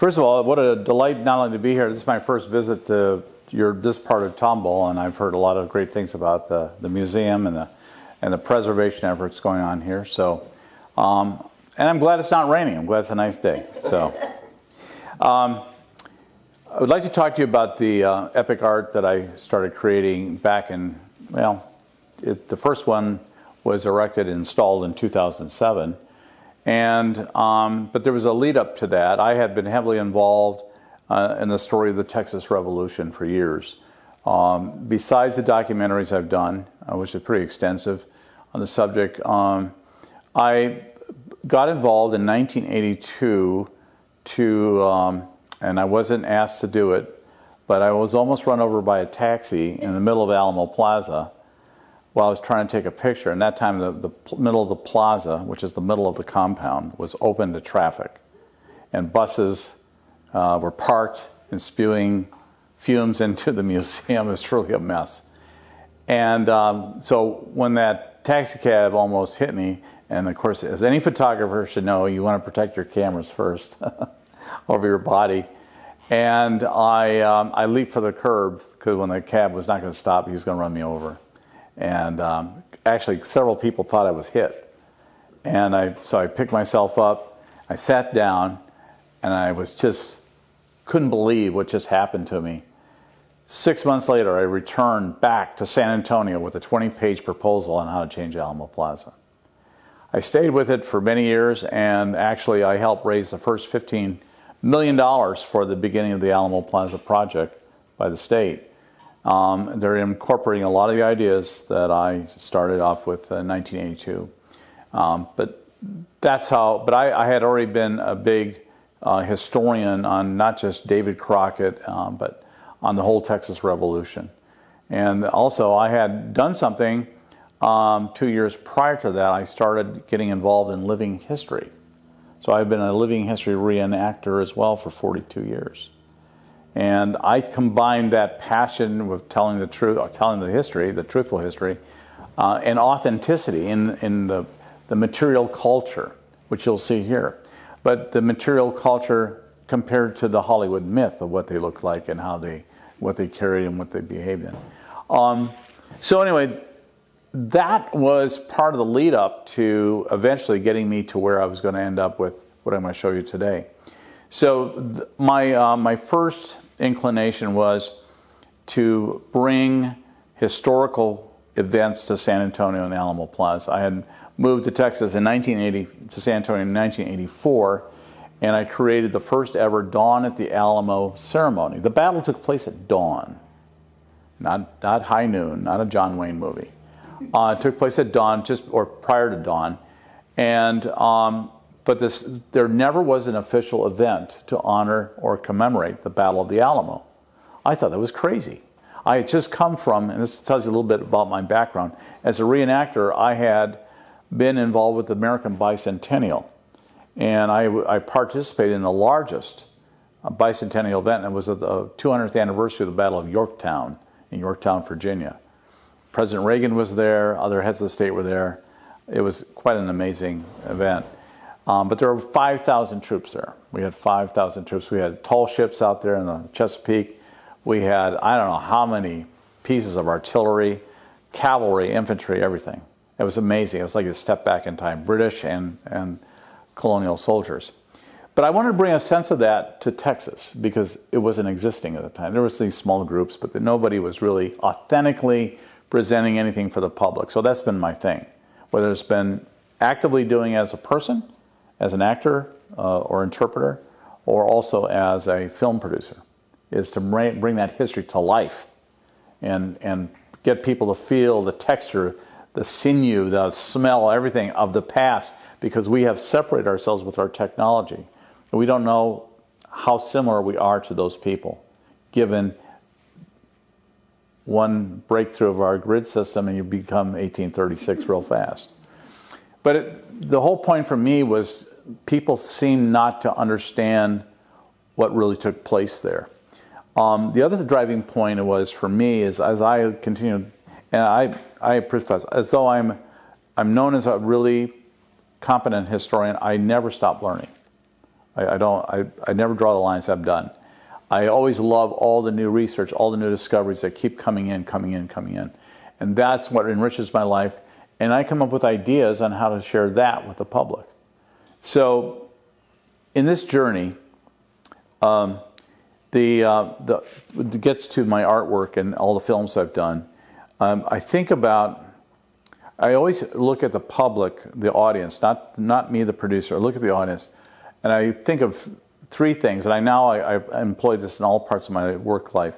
First of all, what a delight not only to be here. This is my first visit to this part of Tomballl, and I've heard a lot of great things about the museum and the preservation efforts going on here. So, and I'm glad it's not raining. I'm glad it's a nice day. So, I would like to talk to you about the epic art that I started creating back in, well, the first one was erected and installed in 2007. And, but there was a lead up to that. I had been heavily involved in the story of the Texas Revolution for years. Besides the documentaries I've done, which is pretty extensive on the subject, I got involved in 1982 and I wasn't asked to do it, but I was almost run over by a taxi in the middle of Alamo Plaza while I was trying to take a picture. And that time the middle of the plaza, which is the middle of the compound, was open to traffic. And buses were parked and spewing fumes into the museum. It was really a mess. And so when that taxi cab almost hit me, and of course, as any photographer should know, you want to protect your cameras first over your body. And I leaped for the curb because when the cab was not going to stop, he was going to run me over. And actually, several people thought I was hit. And so I picked myself up, I sat down, and I couldn't believe what just happened to me. 6 months later, I returned back to San Antonio with a 20-page proposal on how to change Alamo Plaza. I stayed with it for many years, and actually I helped raise the first $15 million for the beginning of the Alamo Plaza project by the state. They're incorporating a lot of the ideas that I started off with in 1982. But that's how, but I had already been a big historian on not just David Crockett, but on the whole Texas Revolution. And also I had done something 2 years prior to that. I started getting involved in living history. So I've been a living history reenactor as well for 42 years. And I combined that passion with telling the truth, or telling the history, the truthful history, and authenticity in the material culture, which you'll see here. But the material culture compared to the Hollywood myth of what they look like and what they carried and what they behaved in. So anyway, that was part of the lead up to eventually getting me to where I was going to end up with what I'm going to show you today. So my first inclination was to bring historical events to San Antonio and Alamo Plaza. I had moved to Texas in to San Antonio in 1984, and I created the first ever Dawn at the Alamo ceremony. The battle took place at dawn, not high noon, not a John Wayne movie. It took place at dawn, or prior to dawn, and but there never was an official event to honor or commemorate the Battle of the Alamo. I thought that was crazy. I had just come from, and this tells you a little bit about my background, as a reenactor, I had been involved with the American Bicentennial, and I participated in the largest bicentennial event, and it was the 200th anniversary of the Battle of Yorktown in Yorktown, Virginia. President Reagan was there, other heads of the state were there. It was quite an amazing event. But there were 5,000 troops there. We had 5,000 troops. We had tall ships out there in the Chesapeake. We had, I don't know how many pieces of artillery, cavalry, infantry, everything. It was amazing. It was like a step back in time, British and colonial soldiers. But I wanted to bring a sense of that to Texas because it wasn't existing at the time. There was these small groups, but nobody was really authentically presenting anything for the public. So that's been my thing. Whether it's been actively doing it as a person, as an actor or interpreter, or also as a film producer, is to bring that history to life and get people to feel the texture, the sinew, the smell, everything of the past, because we have separated ourselves with our technology. And we don't know how similar we are to those people, given one breakthrough of our grid system and you become 1836 real fast. But the whole point for me was people seem not to understand what really took place there. The other driving point was for me is as I continued, and I profess, as though I'm known as a really competent historian, I never stopped learning. I never draw the line and say I'm done. I always love all the new research, all the new discoveries that keep coming in. And that's what enriches my life. And I come up with ideas on how to share that with the public. So in this journey, it gets to my artwork and all the films I've done. I always look at the public, the audience, not me, the producer. I look at the audience, and I think of three things. And I employ this in all parts of my work life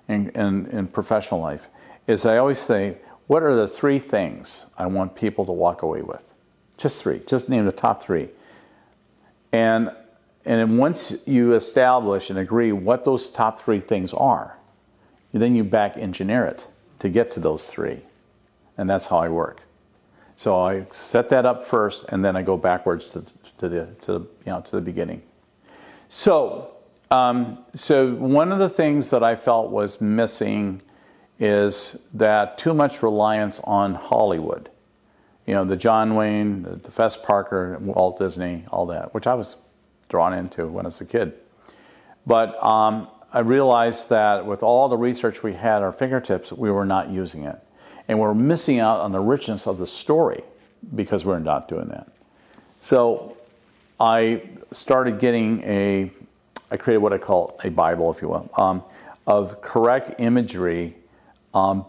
and professional life. Is I always say, what are the three things I want people to walk away with? Just three. Just name the top three. And then once you establish and agree what those top three things are, then you back engineer it to get to those three. And that's how I work. So I set that up first, and then I go backwards to the beginning. So one of the things that I felt was missing is that too much reliance on Hollywood. The John Wayne, the Fess Parker, Walt Disney, all that, which I was drawn into when I was a kid. But I realized that with all the research we had at our fingertips, we were not using it. And we're missing out on the richness of the story because we're not doing that. So I started I created what I call a Bible, if you will, of correct imagery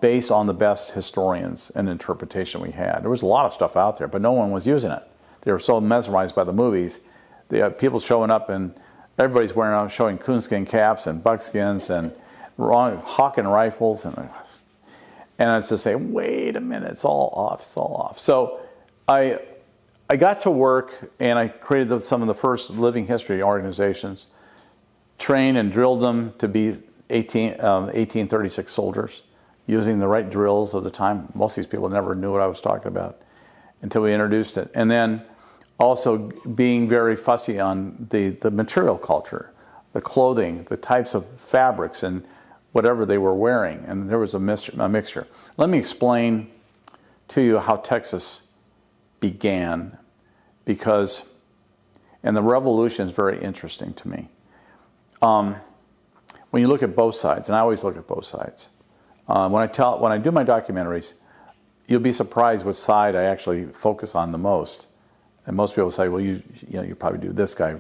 based on the best historians and interpretation we had. There was a lot of stuff out there, but no one was using it. They were so mesmerized by the movies. They had people showing up, and everybody's showing coonskin caps and buckskins and hawking rifles. And I was just saying, wait a minute, it's all off. So I got to work, and I created some of the first living history organizations, trained and drilled them to be 1836 soldiers, using the right drills of the time. Most of these people never knew what I was talking about until we introduced it. And then also being very fussy on the material culture, the clothing, the types of fabrics, and whatever they were wearing. And there was a mixture. Let me explain to you how Texas began, and the revolution is very interesting to me. When you look at both sides, and I always look at both sides, when I do my documentaries, you'll be surprised what side I actually focus on the most. And most people say, well, you probably do this guy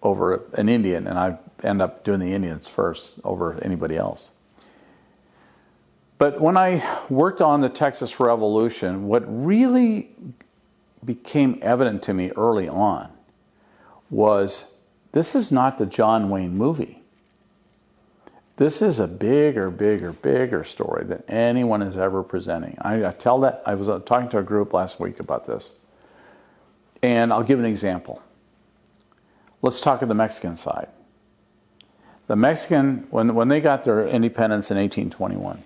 over an Indian, and I end up doing the Indians first over anybody else. But when I worked on the Texas Revolution, what really became evident to me early on was this is not the John Wayne movie. This is a bigger story than anyone is ever presenting. I tell that. I was talking to a group last week about this. And I'll give an example. Let's talk of the Mexican side. The Mexican, when they got their independence in 1821,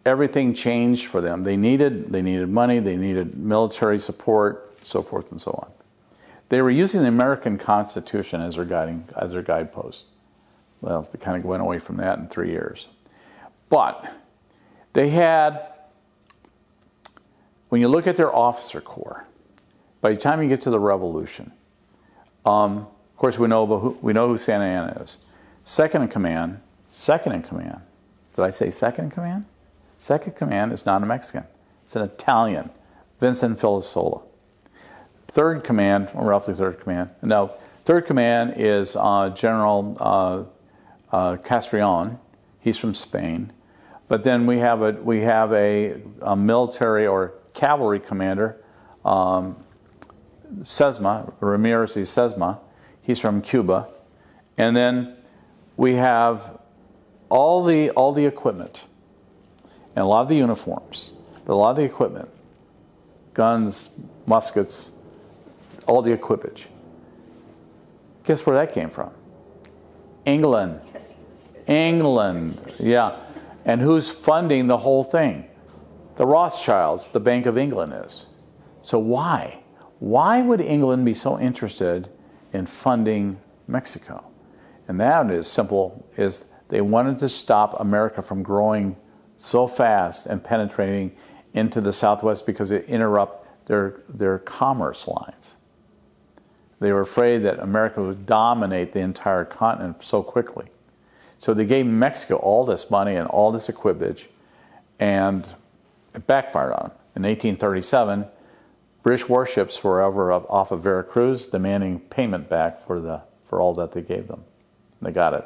everything changed for them. They needed money, they needed military support, so forth and so on. They were using the American Constitution as their guidepost. Well, they kind of went away from that in 3 years. But they had, when you look at their officer corps, by the time you get to the Revolution, of course we know who Santa Anna is. Second in command. Did I say second in command? Second in command is not a Mexican. It's an Italian, Vincent Filasola. Third command, or roughly third command. No, third command is General Castrillon. He's from Spain. But then we have a military or cavalry commander, Sesma, Ramirez y Sesma. He's from Cuba. And then we have all the equipment and a lot of the uniforms, but a lot of the equipment, guns, muskets, all the equipage. Guess where that came from? England. England, yeah. And who's funding the whole thing? The Rothschilds, the Bank of England is. So why? Why would England be so interested in funding Mexico? And that is simple, is they wanted to stop America from growing so fast and penetrating into the Southwest because it interrupt their commerce lines. They were afraid that America would dominate the entire continent so quickly. So they gave Mexico all this money and all this equipage, and it backfired on them. In 1837, British warships were over off of Veracruz demanding payment back for all that they gave them. They got it.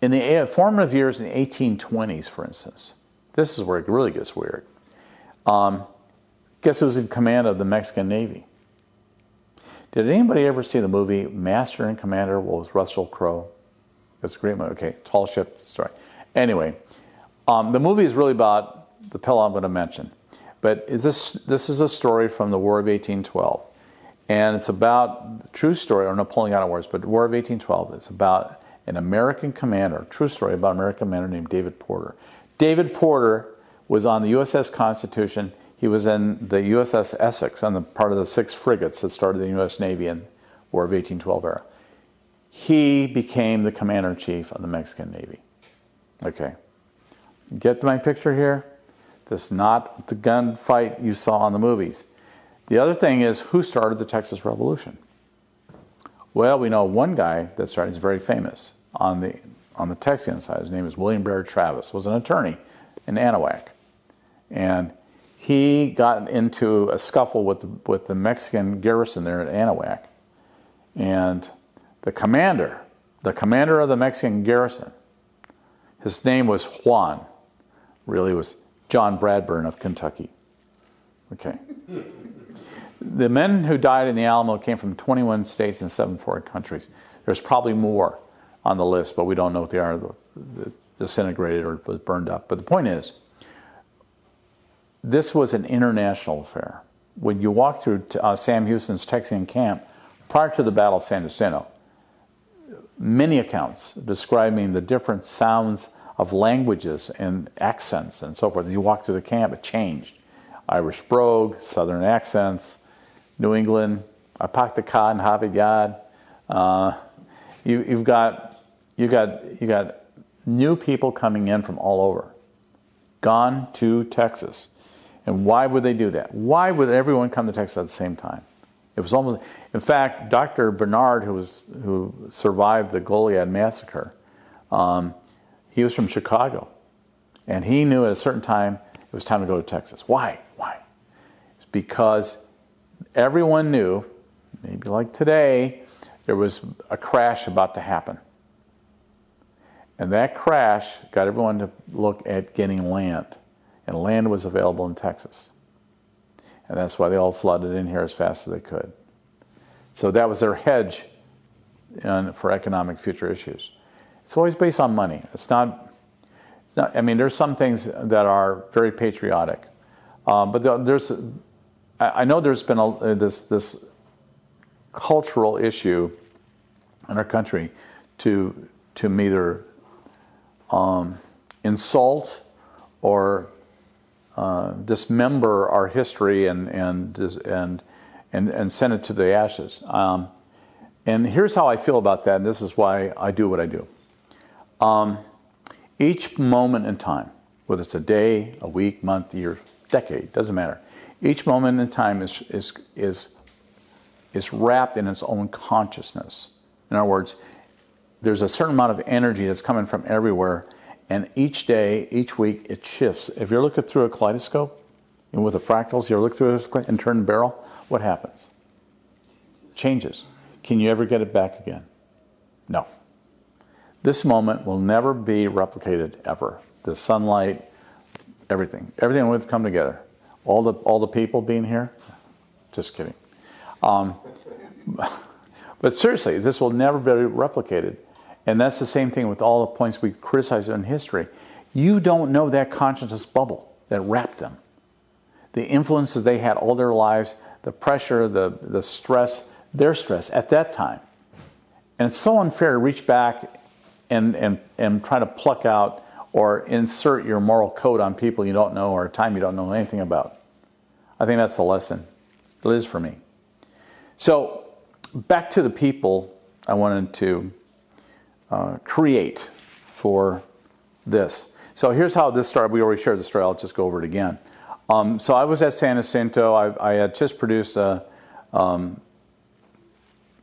In the formative years in the 1820s, for instance, this is where it really gets weird. Guess who was in command of the Mexican Navy? Did anybody ever see the movie Master and Commander with Russell Crowe? It's a great movie. Okay, tall ship story. Anyway, the movie is really about the fellow I'm going to mention. But this is a story from the War of 1812. And it's about the true story, or Napoleonic Wars, but the War of 1812 is about an American commander, true story about an American commander named David Porter. David Porter was on the USS Constitution. He was in the USS Essex, on the part of the 6 frigates that started the U.S. Navy in War of 1812 era. He became the commander-in-chief of the Mexican Navy. Okay. Get my picture here? This is not the gunfight you saw in the movies. The other thing is, who started the Texas Revolution? Well, we know one guy that started, he's very famous on the Texian side. His name is William Blair Travis, was an attorney in Anahuac. And he got into a scuffle with the Mexican garrison there at Anahuac. And the commander of the Mexican garrison, his name was Juan, really was John Bradburn of Kentucky. Okay. The men who died in the Alamo came from 21 states and 7 foreign countries. There's probably more on the list, but we don't know what they are, disintegrated or was burned up. But the point is, this was an international affair. When you walk through Sam Houston's Texian camp, prior to the Battle of San Jacinto, many accounts describing the different sounds of languages and accents and so forth. As you walk through the camp, it changed. Irish brogue, Southern accents, New England, Apaktakad and Havidyad. You've got new people coming in from all over, gone to Texas. And why would they do that? Why would everyone come to Texas at the same time? It was almost, in fact, Dr. Bernard, who survived the Goliad massacre, he was from Chicago, and he knew at a certain time it was time to go to Texas. Why? It's because everyone knew, maybe like today, there was a crash about to happen. And that crash got everyone to look at getting land. And land was available in Texas. And that's why they all flooded in here as fast as they could. So that was their hedge for economic future issues. It's always based on money. It's not, I mean, there's some things that are very patriotic. But I know there's been this cultural issue in our country to either insult or dismember our history and send it to the ashes. And here's how I feel about that, and this is why I do what I do. Each moment in time, whether it's a day, a week, month, year, decade, doesn't matter. Each moment in time is wrapped in its own consciousness. In other words, there's a certain amount of energy that's coming from everywhere, and each day, each week, it shifts. If you're looking through a kaleidoscope, and with the fractals, you look through it and turn the barrel, what happens? Changes. Can you ever get it back again? No. This moment will never be replicated, ever. The sunlight, everything will come together. All the people being here, just kidding. But seriously, this will never be replicated. And that's the same thing with all the points we criticize in history. You don't know that consciousness bubble that wrapped them. The influences they had all their lives, the pressure, the stress, their stress at that time. And it's so unfair to reach back and try to pluck out or insert your moral code on people you don't know or a time you don't know anything about. I think that's the lesson. It is for me. So back to the people I wanted to create for this. So here's how this started. We already shared the story. I'll just go over it again. So I was at San Jacinto. I had just produced a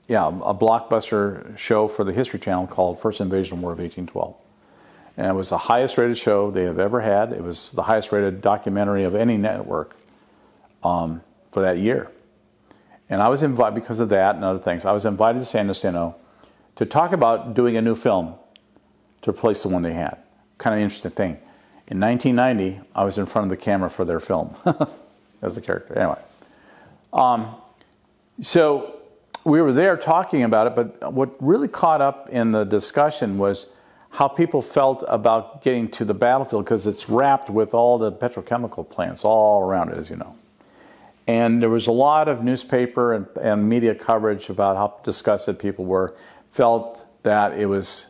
blockbuster show for the History Channel called First Invasion War of 1812. And it was the highest rated show they have ever had. It was the highest rated documentary of any network for that year. And I was invited, because of that and other things, I was invited to San Jacinto to talk about doing a new film to replace the one they had. Kind of interesting thing. In 1990, I was in front of the camera for their film as a character. Anyway, so we were there talking about it, but what really caught up in the discussion was how people felt about getting to the battlefield, because it's wrapped with all the petrochemical plants all around it, as you know. And there was a lot of newspaper and media coverage about how disgusted people were, felt that it was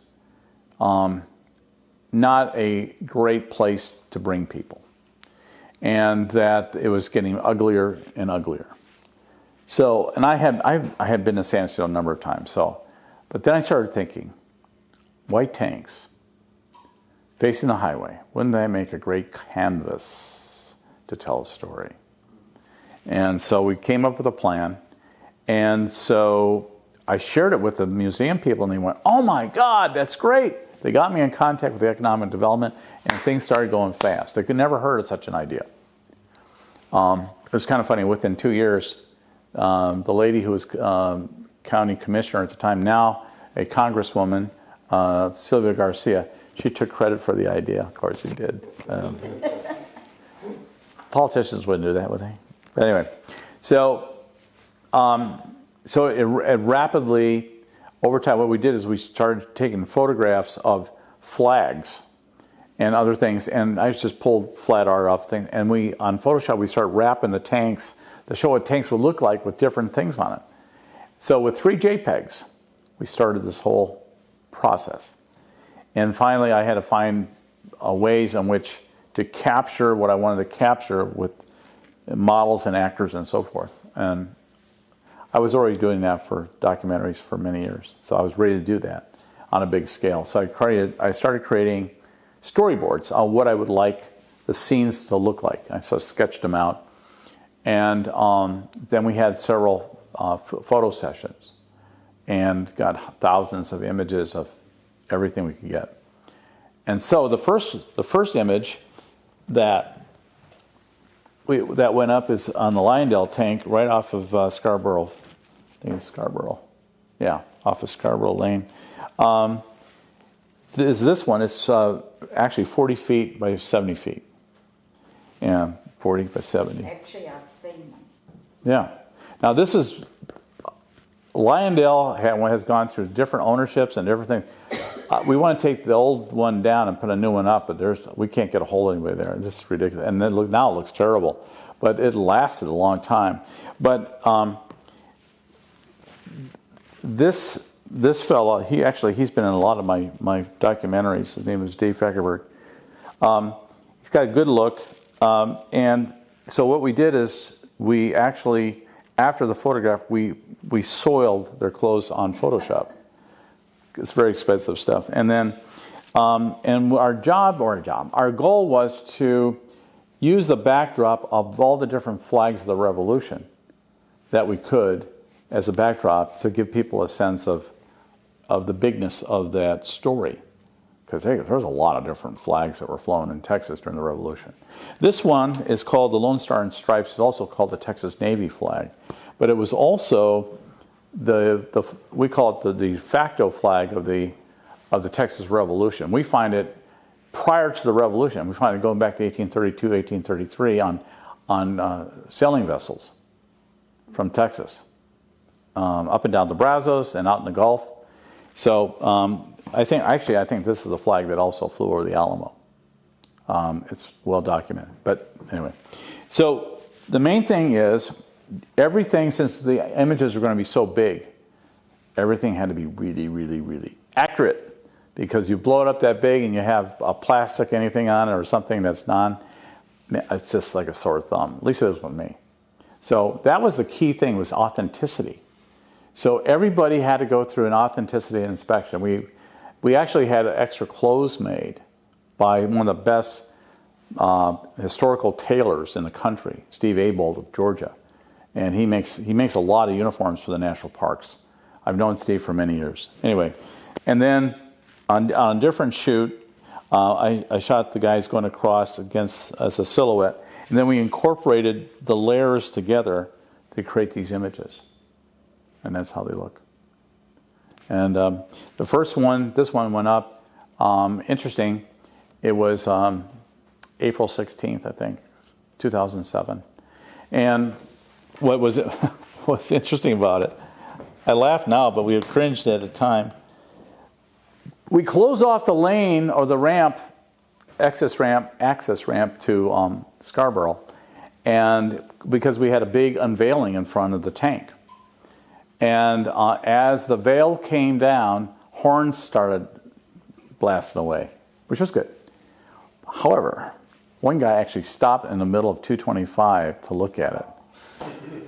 not a great place to bring people, and that it was getting uglier and uglier. So, and I had been to San Jacinto a number of times, but then I started thinking, white tanks facing the highway, wouldn't that make a great canvas to tell a story? And so we came up with a plan, and so I shared it with the museum people, and they went, "Oh my God, that's great!" They got me in contact with the economic development, and things started going fast. They could never heard of such an idea. It was kind of funny. Within 2 years, the lady who was county commissioner at the time, now a congresswoman, Sylvia Garcia, she took credit for the idea. Of course, she did. Politicians wouldn't do that, would they? But anyway, so it rapidly, over time, what we did is we started taking photographs of flags and other things, and I just pulled flat art off things, and on Photoshop, we started wrapping the tanks to show what tanks would look like with different things on it. So with 3 JPEGs, we started this whole process. And finally, I had to find ways in which to capture what I wanted to capture with models and actors and so forth. And I was already doing that for documentaries for many years, so I was ready to do that on a big scale. So I started creating storyboards on what I would like the scenes to look like. I sketched them out, and then we had several photo sessions, and got thousands of images of everything we could get. And so the first image that went up is on the Lyondell tank right off of Scarborough. I think it's Scarborough. Yeah, off of Scarborough Lane. This one is actually 40 feet by 70 feet. Yeah, 40 by 70. Actually, I've seen them. Yeah. Now this is, Lyondell has gone through different ownerships and different things. We want to take the old one down and put a new one up, but we can't get a hold of anybody there. This is ridiculous. And then now it looks terrible, but it lasted a long time. But this fellow, he's been in a lot of my documentaries. His name is Dave Feckerberg. He's got a good look, and so what we did is we actually, after the photograph, we soiled their clothes on Photoshop. It's very expensive stuff. And then, and our goal was to use the backdrop of all the different flags of the Revolution that we could as a backdrop to give people a sense of the bigness of that story. Because there's a lot of different flags that were flown in Texas during the Revolution. This one is called the Lone Star and Stripes. It's also called the Texas Navy flag. But it was also we call it the de facto flag of the Texas Revolution. We find it prior to the Revolution. We find it going back to 1832, 1833 on sailing vessels from Texas, up and down the Brazos and out in the Gulf. So I think this is a flag that also flew over the Alamo. It's well documented. But anyway, so the main thing is, everything, since the images are going to be so big, everything had to be really, really, really accurate, because you blow it up that big and you have a plastic anything on it or something that's it's just like a sore thumb. At least it was with me. So that was the key thing, was authenticity. So everybody had to go through an authenticity inspection. We actually had extra clothes made by one of the best historical tailors in the country, Steve Abold of Georgia. And he makes a lot of uniforms for the national parks. I've known Steve for many years. Anyway, and then on a different shoot, I shot the guys going across as a silhouette. And then we incorporated the layers together to create these images. And that's how they look. And the first one, this one went up. Interesting, it was April 16th, I think, 2007. And what's interesting about it, I laugh now, but we had cringed at the time. We close off the lane or the ramp, access ramp to Scarborough, and because we had a big unveiling in front of the tank. And as the veil came down, horns started blasting away, which was good. However, one guy actually stopped in the middle of 225 to look at it.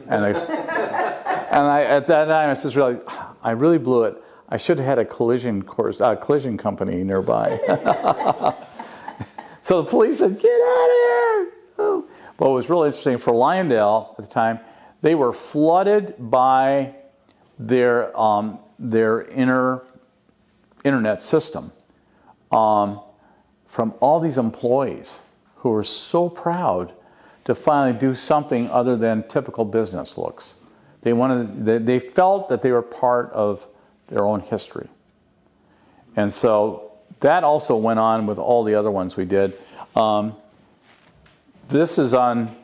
And I at that time, I just realized, I really blew it. I should have had a collision company nearby. So the police said, "Get out of here!" Oh. But what was really interesting for Lyondell at the time, they were flooded by their internet system from all these employees who were so proud to finally do something other than typical business looks. They felt that they were part of their own history. And so that also went on with all the other ones we did. This is on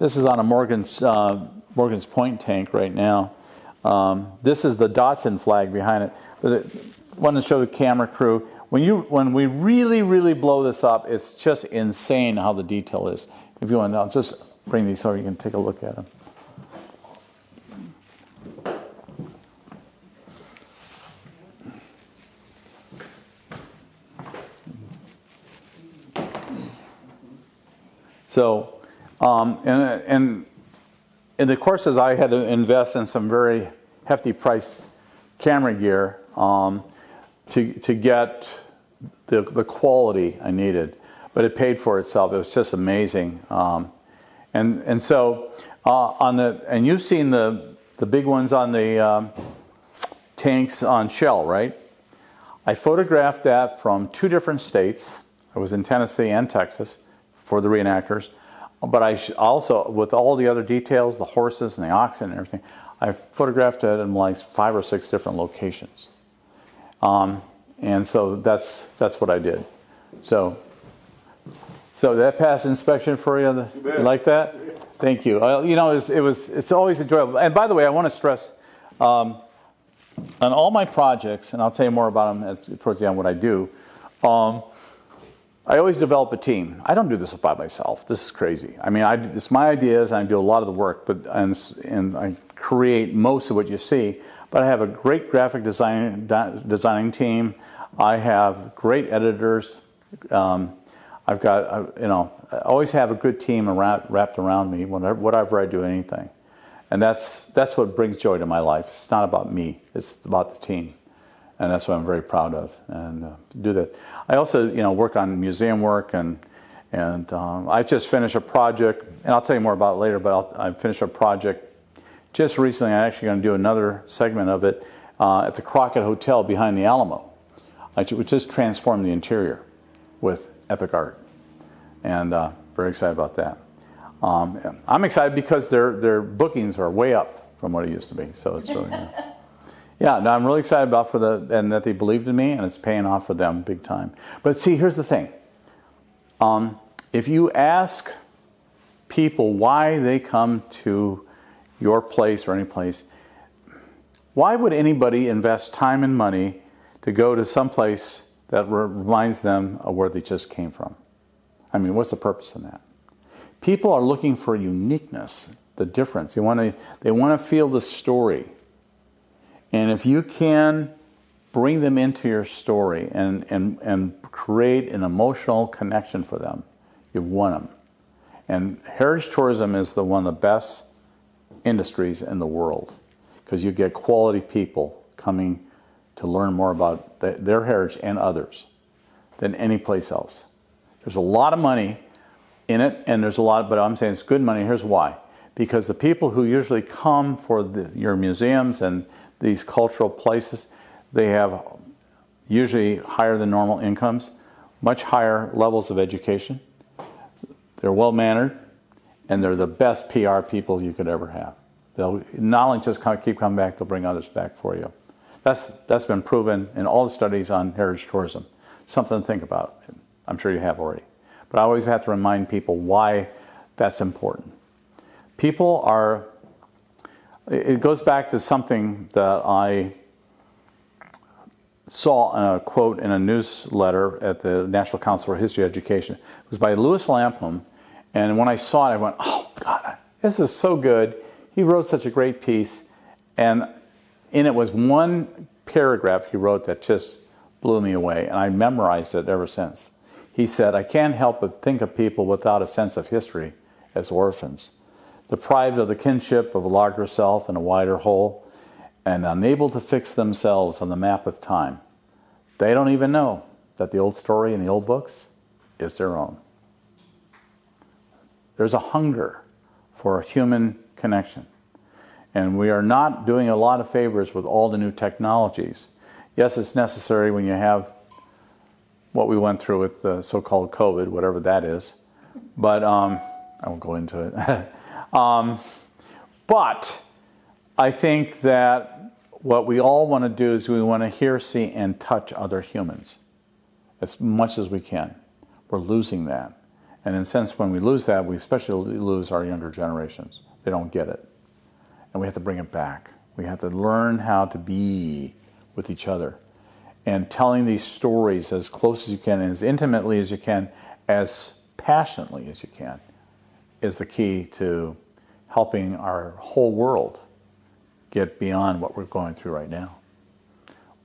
a Morgan's Point tank right now. This is the Datsun flag behind it. But I want to show the camera crew. When we really blow this up, it's just insane how the detail is. If you want to, I'll just bring these so you can take a look at them. So, and in the courses, I had to invest in some very hefty priced camera gear to get the quality I needed, but it paid for itself. It was just amazing. And so and you've seen the big ones on the tanks on Shell, right? I photographed that from 2 different states. I was in Tennessee and Texas for the reenactors, but I also, with all the other details, the horses and the oxen and everything, I photographed it in like 5 or 6 different locations. And so that's what I did. So that passed inspection for you. You like that? Thank you. You know, it's always enjoyable. And by the way, I want to stress on all my projects, and I'll tell you more about them towards the end what I do. I always develop a team. I don't do this by myself. This is crazy. I mean, it's my ideas, and I do a lot of the work, and I create most of what you see. But I have a great graphic designing team. I have great editors. I've got, I always have a good team wrapped around me whatever I do, anything. And that's what brings joy to my life. It's not about me. It's about the team. And that's what I'm very proud of, and do that. I also, work on museum work, and I just finished a project, and I'll tell you more about it later, but I finished a project just recently. I'm actually going to do another segment of it at the Crockett Hotel behind the Alamo. I just transformed the interior with epic art, and very excited about that. I'm excited because their bookings are way up from what it used to be, so it's really yeah, no, I'm really excited about and that they believed in me, and it's paying off for them big time. But see, here's the thing. If you ask people why they come to your place or any place, why would anybody invest time and money to go to some place that reminds them of where they just came from? I mean, what's the purpose in that? People are looking for uniqueness, the difference. They want to feel the story. And if you can bring them into your story and create an emotional connection for them, you've won them. And heritage tourism is one of the best industries in the world, because you get quality people coming to learn more about their heritage and others than any place else. There's a lot of money in it, and there's a lot, but I'm saying it's good money. Here's why. Because the people who usually come for your museums and these cultural places, they have usually higher than normal incomes, much higher levels of education. They're well-mannered, and they're the best PR people you could ever have. They'll not only just keep coming back, they'll bring others back for you. That's been proven in all the studies on heritage tourism. Something to think about. I'm sure you have already. But I always have to remind people why that's important. People are, it goes back to something that I saw in a quote in a newsletter at the National Council for History Education. It was by Louis Lapham, and when I saw it, I went, oh God, this is so good. He wrote such a great piece, and in it was one paragraph he wrote that just blew me away, and I memorized it ever since. He said, I can't help but think of people without a sense of history as orphans, deprived of the kinship of a larger self and a wider whole, and unable to fix themselves on the map of time. They don't even know that the old story in the old books is their own. There's a hunger for a human connection. And we are not doing a lot of favors with all the new technologies. Yes, it's necessary when you have what we went through with the so-called COVID, whatever that is. But I won't go into it. But I think that what we all want to do is we want to hear, see, and touch other humans as much as we can. We're losing that. And in a sense, when we lose that, we especially lose our younger generations. They don't get it. And we have to bring it back. We have to learn how to be with each other. And telling these stories as close as you can, and as intimately as you can, as passionately as you can, is the key to helping our whole world get beyond what we're going through right now.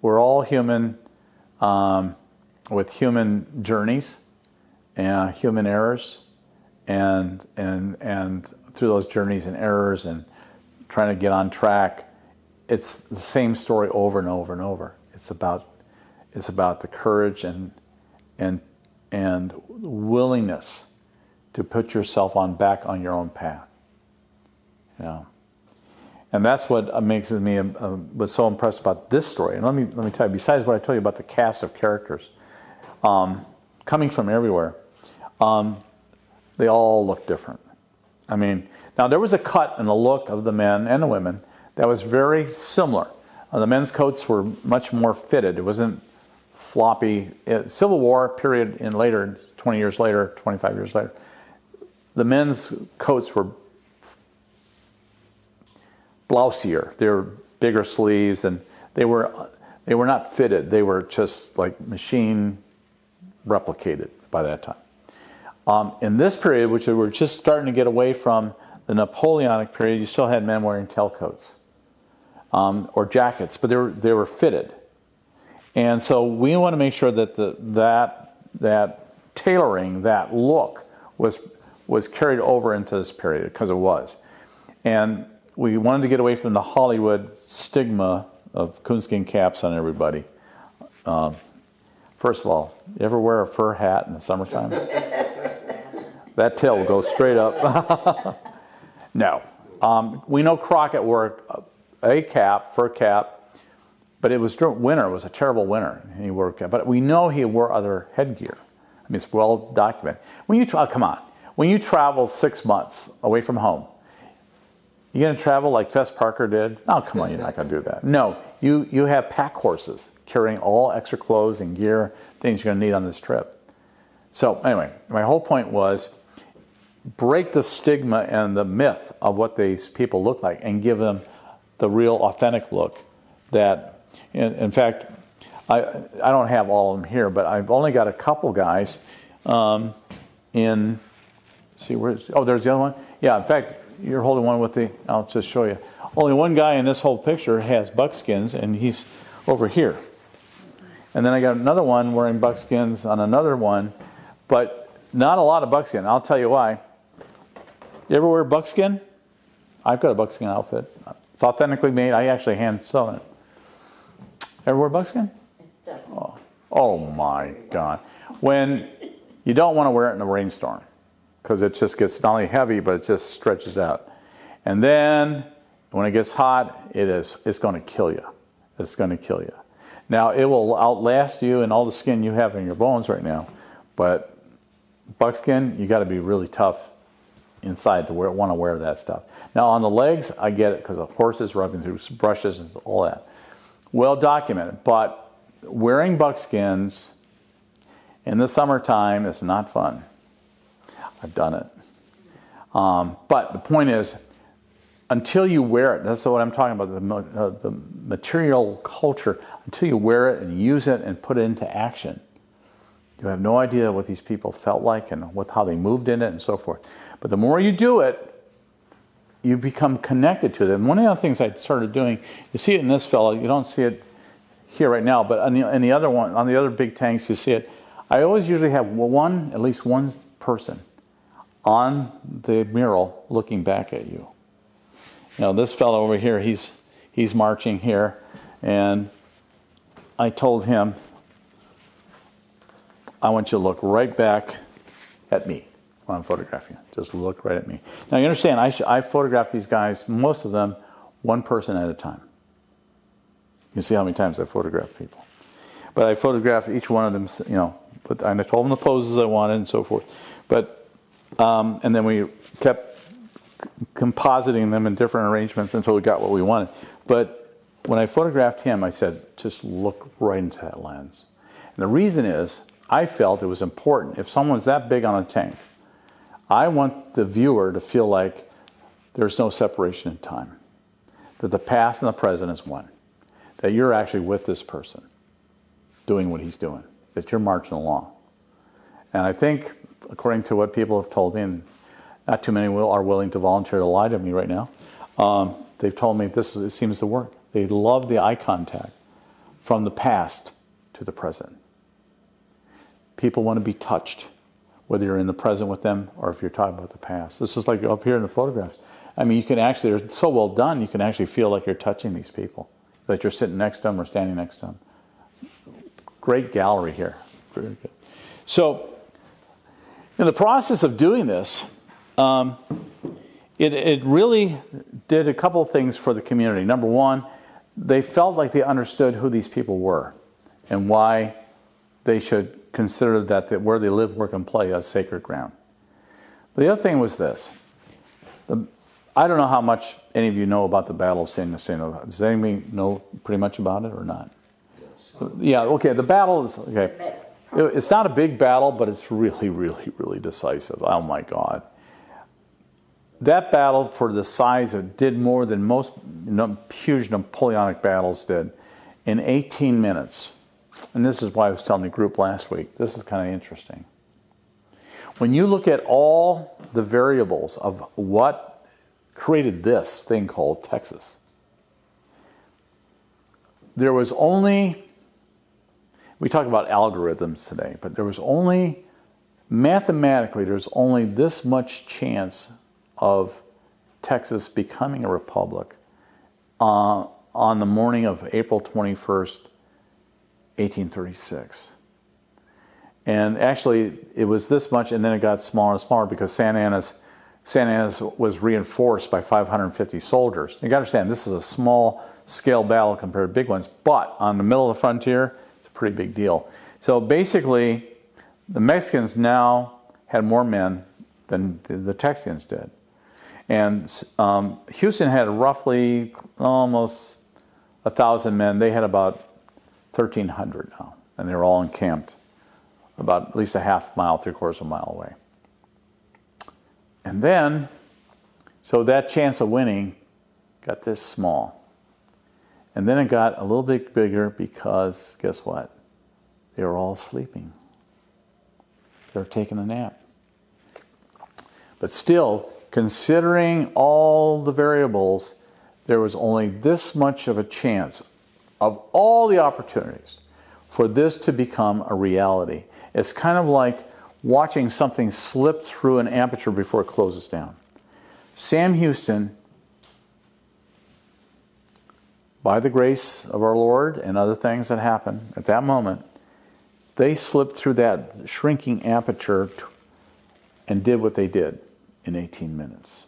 We're all human with human journeys and human errors, and through those journeys and errors and trying to get on track, it's the same story over and over and over. It's about the courage and willingness to put yourself back on your own path. You know? And that's what makes me was so impressed about this story. And let me tell you, besides what I told you about the cast of characters, coming from everywhere, they all look different. I mean, now there was a cut in the look of the men and the women that was very similar. The men's coats were much more fitted. It wasn't floppy. Civil War period in later, 20 years later, 25 years later, the men's coats were blousier. They were bigger sleeves, and they were not fitted. They were just like machine replicated by that time. In this period, which we were just starting to get away from the Napoleonic period, you still had men wearing tailcoats or jackets, but they were fitted. And so we want to make sure that that tailoring, that look was carried over into this period, because it was. And we wanted to get away from the Hollywood stigma of coonskin caps on everybody. First of all, you ever wear a fur hat in the summertime? That tail will go straight up. No. We know Crockett wore a cap, fur cap, but it was during winter. It was a terrible winter. And he wore a cap. But we know he wore other headgear. I mean, it's well documented. Come on. When you travel 6 months away from home, you going to travel like Fess Parker did? Oh, come on, you're not going to do that. No, you have pack horses carrying all extra clothes and gear, things you're going to need on this trip. So anyway, my whole point was break the stigma and the myth of what these people look like and give them the real authentic look that, in fact, I don't have all of them here, but I've only got a couple guys there's the other one. Yeah, in fact, you're holding one I'll just show you. Only one guy in this whole picture has buckskins, and he's over here. And then I got another one wearing buckskins on another one, but not a lot of buckskin. I'll tell you why. You ever wear buckskin? I've got a buckskin outfit. It's authentically made. I actually hand sewn it. Ever wear buckskin? It doesn't. Oh my God. When you don't want to wear it in a rainstorm. because it just gets not only heavy, but it just stretches out. And then when it gets hot, it's going to kill you. It's going to kill you. Now, it will outlast you and all the skin you have in your bones right now, but buckskin, you got to be really tough inside to want to wear that stuff. Now, on the legs, I get it because of horses rubbing through brushes and all that. Well documented, but wearing buckskins in the summertime is not fun. I've done it. But the point is, until you wear it, that's what I'm talking about, the material culture, until you wear it and use it and put it into action, you have no idea what these people felt like and how they moved in it and so forth. But the more you do it, you become connected to it. And one of the things I started doing, you see it in this fellow, you don't see it here right now, but on the other one, on the other big tanks, you see it. I always usually have at least one person on the mural looking back at you. You know, this fellow over here, he's marching here, and I told him, I want you to look right back at me when I'm photographing. Just look right at me. Now you understand, I photograph these guys, most of them, one person at a time. You can see how many times I photograph people. But I photograph each one of them, you know, and I told them the poses I wanted and so forth. But, and then we kept compositing them in different arrangements until we got what we wanted. But when I photographed him, I said, just look right into that lens. And the reason is, I felt it was important. If someone's that big on a tank, I want the viewer to feel like there's no separation in time. That the past and the present is one. That you're actually with this person, doing what he's doing. That you're marching along. And I think, according to what people have told me, and not too many are willing to volunteer to lie to me right now, they've told me it seems to work. They love the eye contact from the past to the present. People want to be touched, whether you're in the present with them or if you're talking about the past. This is like up here in the photographs. I mean, you can actually, they're so well done, you can actually feel like you're touching these people, that you're sitting next to them or standing next to them. Great gallery here. Very good. So, in the process of doing this, it really did a couple of things for the community. Number one, they felt like they understood who these people were and why they should consider that where they live, work, and play as sacred ground. The other thing was this. I don't know how much any of you know about the Battle of San Jacinto. Does anybody know pretty much about it or not? Yeah, okay, the battle is, okay. It's not a big battle, but it's really, really, really decisive. Oh my God. That battle, for the size of it, did more than most huge Napoleonic battles did in 18 minutes. And this is why I was telling the group last week. This is kind of interesting. When you look at all the variables of what created this thing called Texas, there was only, we talk about algorithms today, but there was only, mathematically, there's only this much chance of Texas becoming a republic on the morning of April 21st, 1836. And actually, it was this much, and then it got smaller and smaller because Santa Anna's was reinforced by 550 soldiers. You got to understand, this is a small-scale battle compared to big ones, but on the middle of the frontier, it's a pretty big deal. So basically, the Mexicans now had more men than the Texans did. And Houston had roughly almost 1,000 men. They had about 1,300 now, and they were all encamped about at least a half mile, three-quarters of a mile away. And then, so that chance of winning got this small. And then it got a little bit bigger because, guess what? They were all sleeping. They were taking a nap. But still, considering all the variables, there was only this much of a chance of all the opportunities for this to become a reality. It's kind of like watching something slip through an aperture before it closes down. Sam Houston, by the grace of our Lord and other things that happened at that moment, they slipped through that shrinking aperture and did what they did in 18 minutes.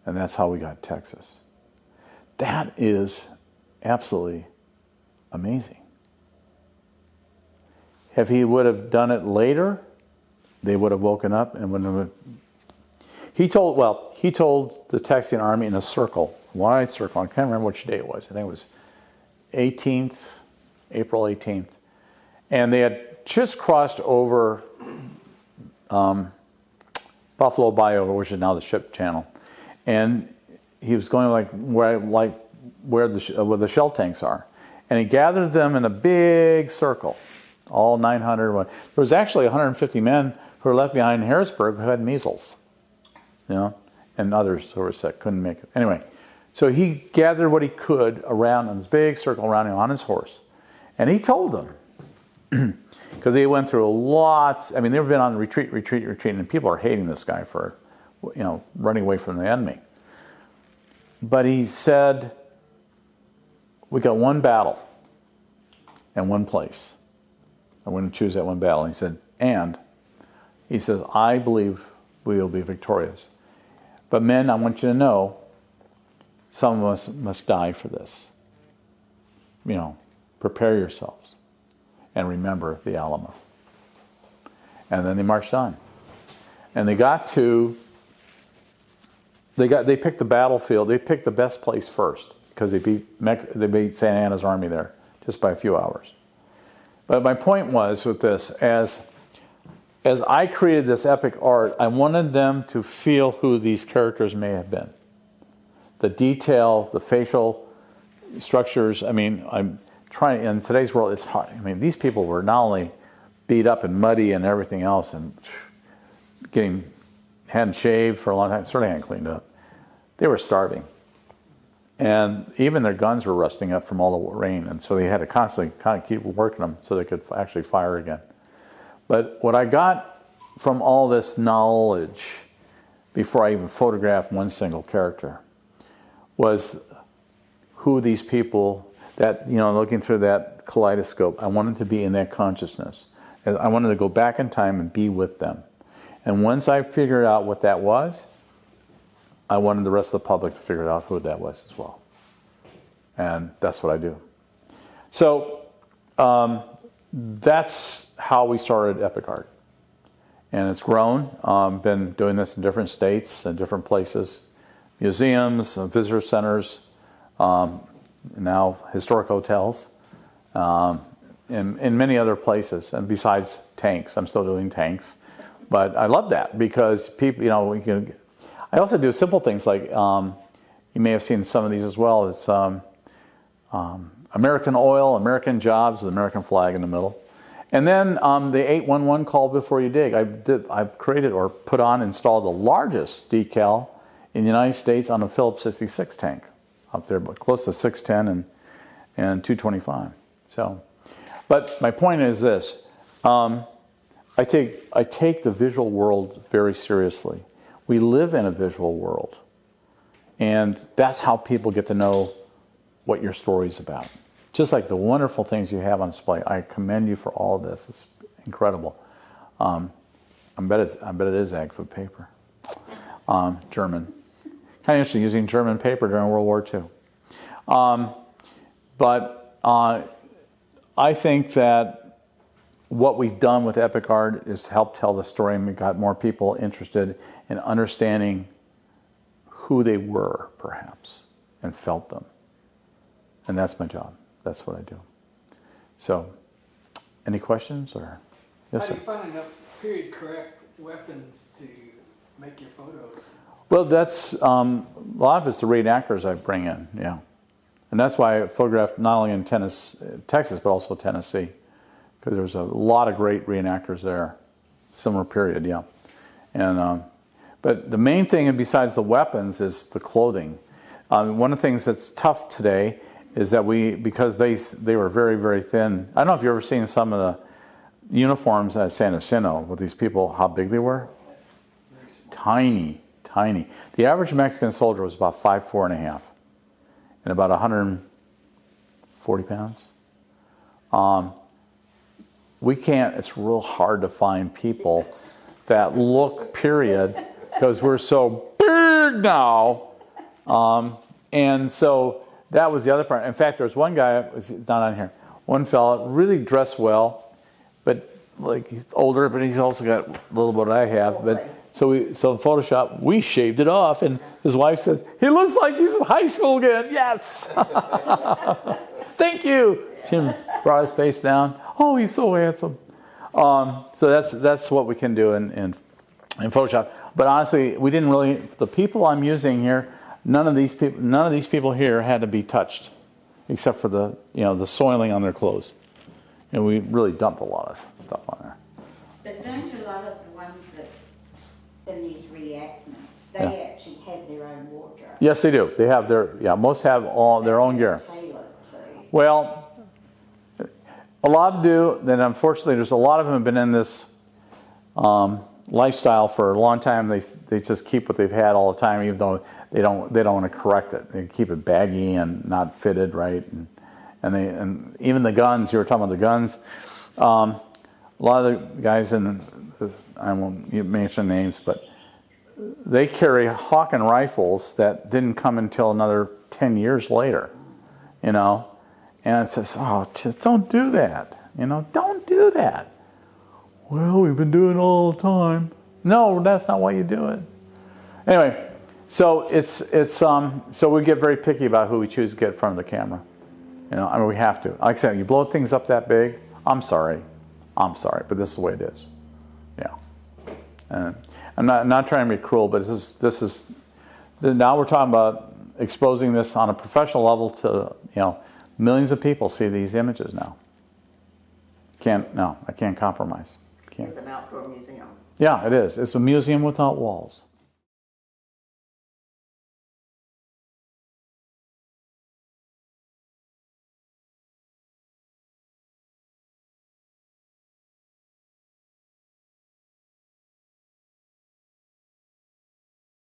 And that's how we got Texas. That is absolutely amazing. If he would have done it later, they would have woken up and wouldn't have. He told the Texian army in a circle, wide circle. I can't remember which day it was. I think it was April 18th. And they had just crossed over Buffalo Bayou, which is now the ship channel. And he was going where the shell tanks are. And he gathered them in a big circle, all 900. There was actually 150 men who were left behind in Harrisburg who had measles, and others who were sick, couldn't make it. Anyway, so he gathered what he could around in this big circle around him on his horse. And he told them, because they went through lots, they've been on retreat, and people are hating this guy for, running away from the enemy. But he said, we got one battle and one place. I'm going to choose that one battle. And he says, I believe we will be victorious. But men, I want you to know, some of us must die for this. Prepare yourselves and remember the Alamo. And then they marched on. And they picked the battlefield. They picked the best place first because they beat Santa Anna's army there just by a few hours. But my point was with this, as I created this epic art, I wanted them to feel who these characters may have been. The detail, the facial structures. I'm trying, in today's world, it's hard. These people were not only beat up and muddy and everything else and hadn't shaved for a long time, certainly hadn't cleaned up. They were starving. And even their guns were rusting up from all the rain, and so they had to constantly kind of keep working them so they could actually fire again. But what I got from all this knowledge, before I even photographed one single character, was who these people, that, looking through that kaleidoscope, I wanted to be in that consciousness. And I wanted to go back in time and be with them. And once I figured out what that was, I wanted the rest of the public to figure out who that was as well. And that's what I do. So that's how we started Epic Art. And it's grown. Been doing this in different states and different places. Museums, visitor centers, now historic hotels, and many other places. And besides tanks, I'm still doing tanks. But I love that because people, I also do simple things like, you may have seen some of these as well. It's American oil, American jobs, with the American flag in the middle. And then the 811 call before you dig. I've created or put on, installed the largest decal in the United States on a Phillips 66 tank up there, but close to 610 and 225. So, but my point is this. I take the visual world very seriously. We live in a visual world. And that's how people get to know what your story's about. Just like the wonderful things you have on display. I commend you for all of this. It's incredible. I bet it is ag food paper. German. Kind of interesting using German paper during World War II. But I think that what we've done with Epic Art is help tell the story, and we got more people interested in understanding who they were, perhaps, and felt them. And that's my job. That's what I do. So, any questions? Or yes, sir. How do you find enough period correct weapons to make your photos? Well, that's a lot of it's the reenactors I bring in, yeah. And that's why I photographed not only in Texas, but also Tennessee. Because there's a lot of great reenactors there, similar period, yeah. And but the main thing, and besides the weapons, is the clothing. One of the things that's tough today is that because they were very, very thin. I don't know if you've ever seen some of the uniforms at San Jacinto with these people, how big they were. Tiny, tiny. The average Mexican soldier was about 5'4" and about 140 pounds. We can't, it's real hard to find people that look period because we're so big now. And so that was the other part. In fact, there was one guy, it's not on here, one fella really dressed well, but like he's older, but he's also got a little bit I have. But so in Photoshop, we shaved it off, and his wife said, "He looks like he's in high school again." Yes. Thank you. Jim brought his face down. Oh, he's so handsome. So that's what we can do in Photoshop. But honestly, we didn't really. The people I'm using here, none of these people here had to be touched, except for the the soiling on their clothes. And we really dumped a lot of stuff on there. But don't a lot of the ones that in these reenactments, they actually have their own wardrobe? Yes, they do. They have most have all their own gear. Tailored to. Well, a lot do. Then unfortunately, there's a lot of them have been in this lifestyle for a long time. They just keep what they've had all the time, even though they don't want to correct it. They keep it baggy and not fitted right. And even the guns, you were talking about the guns. A lot of the guys I won't mention names, but they carry Hawken rifles that didn't come until another 10 years later, And it says, oh, just don't do that. Don't do that. Well, we've been doing it all the time. No, that's not why you do it. Anyway, so so we get very picky about who we choose to get in front of the camera. We have to. Like I said, you blow things up that big, I'm sorry, but this is the way it is. Yeah. And I'm not trying to be cruel, but this is now we're talking about exposing this on a professional level to millions of people see these images now. I can't compromise. It's an outdoor museum. Yeah, it is. It's a museum without walls.